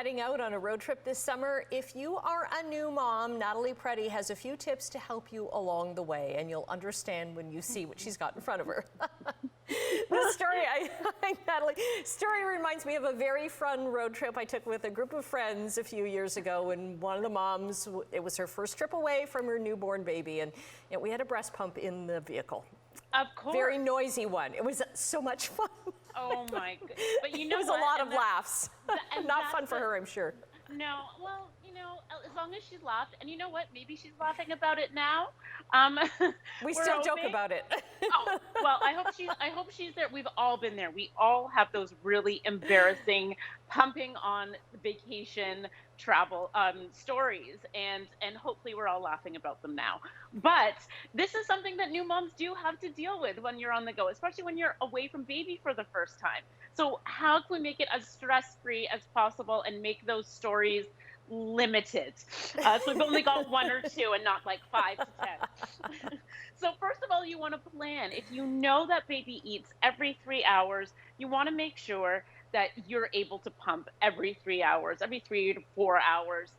heading out on a road trip this summer, if you are a new mom, Natalie Preddie has a few tips to help you along the way, and you'll understand when you see what she's got in front of her. This story reminds me of a very fun road trip I took with a group of friends a few years ago, and one of the moms, it was her first trip away from her newborn baby, and we had a breast pump in the vehicle. Of course. Very noisy one. It was so much fun. Oh my goodness. But you know it was what? a lot of laughs. And Not fun for her, I'm sure. No, well, as long as she laughed, and you know what? Maybe she's laughing about it now. We still joke about it. Oh, well, I hope she's there. We've all been there. We all have those really embarrassing pumping on vacation travel stories, and hopefully we're all laughing about them now. But this is something that new moms do have to deal with when you're on the go, especially when you're away from baby for the first time. So how can we make it as stress-free as possible and make those stories limited? So we've only got one or two and not like 5 to 10. So first of all, you want to plan. If you know that baby eats every 3 hours, you want to make sure that you're able to pump every 3 hours, every 3 to 4 hours.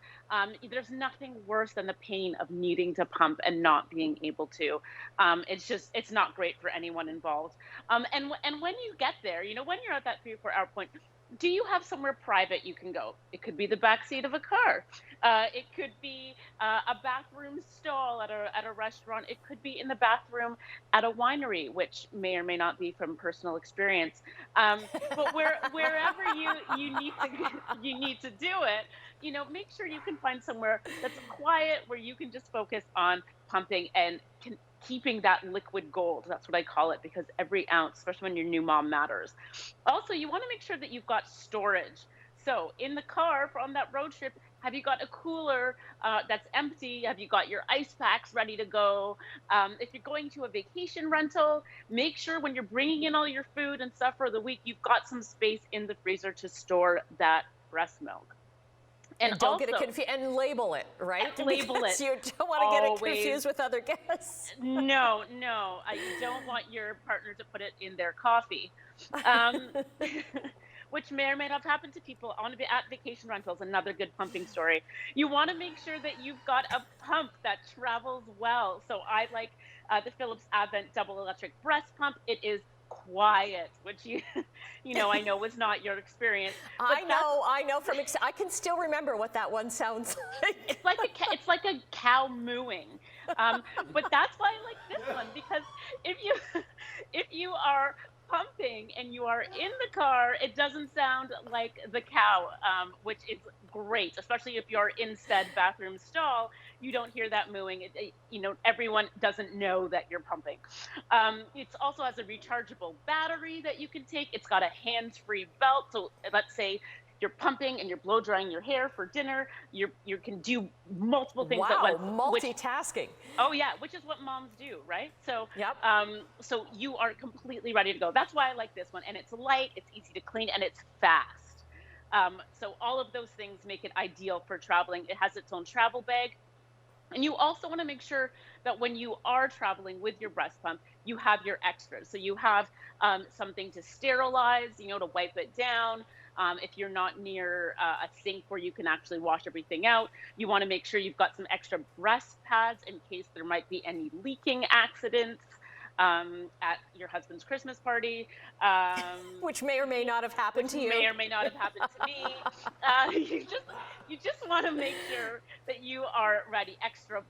There's nothing worse than the pain of needing to pump and not being able to. It's not great for anyone involved. And when you get there, when you're at that 3 or 4 hour point, do you have somewhere private you can go? It could be the back seat of a car. It could be a bathroom stall at a restaurant. It could be in the bathroom at a winery, which may or may not be from personal experience. But wherever you need to do it, make sure you can find somewhere that's quiet where you can just focus on pumping and keeping that liquid gold. That's what I call it, because every ounce, especially when you're new mom, matters. Also, you want to make sure that you've got storage. So in the car on that road trip, have you got a cooler that's empty? Have you got your ice packs ready to go? If you're going to a vacation rental, make sure when you're bringing in all your food and stuff for the week, you've got some space in the freezer to store that breast milk. And don't get it confused, and label it, right? Label because it. You don't want to get it confused with other guests. No, you don't want your partner to put it in their coffee, which may or may not happen to people at vacation rentals. Another good pumping story. You want to make sure that you've got a pump that travels well. So I like the Philips Avent double electric breast pump. It is quiet, which I know was not your experience. I know I can still remember what that one sounds like. It's like a cow mooing, but that's why I like this one, because if you are pumping and you are in the car, it doesn't sound like the cow, which is great, especially if you're in said bathroom stall. You don't hear that mooing. Everyone doesn't know that you're pumping. It also has a rechargeable battery that you can take. It's got a hands-free belt. So let's say you're pumping and you're blow drying your hair for dinner. You can do multiple things at once. Wow, multitasking. Which is what moms do, right? So, yep. So you are completely ready to go. That's why I like this one. And it's light, it's easy to clean, and it's fast. So all of those things make it ideal for traveling. It has its own travel bag. And you also want to make sure that when you are traveling with your breast pump, you have your extras. So you have something to sterilize, to wipe it down. If you're not near a sink where you can actually wash everything out, you want to make sure you've got some extra breast pads in case there might be any leaking accidents at your husband's Christmas party. Which may or may not have happened to you. May or may not have happened to me. You just want to make sure that you are ready. Extra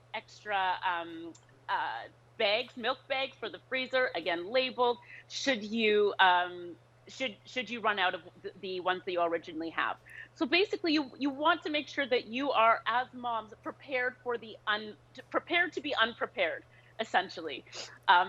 bags, milk bags for the freezer, again labeled. Should you run out of the ones that you originally have? So basically, you want to make sure that you are, as moms, prepared to be unprepared. Essentially,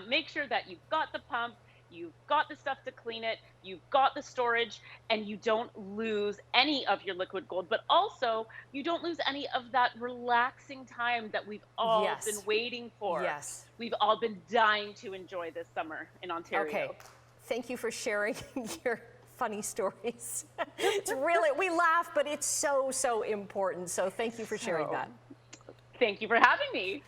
make sure that you've got the pump, you've got the stuff to clean it, you've got the storage, and you don't lose any of your liquid gold, but also you don't lose any of that relaxing time that we've all been waiting for. Yes. We've all been dying to enjoy this summer in Ontario. Okay. Thank you for sharing your funny stories. It's really, we laugh, but it's so important. So thank you for sharing that. Thank you for having me.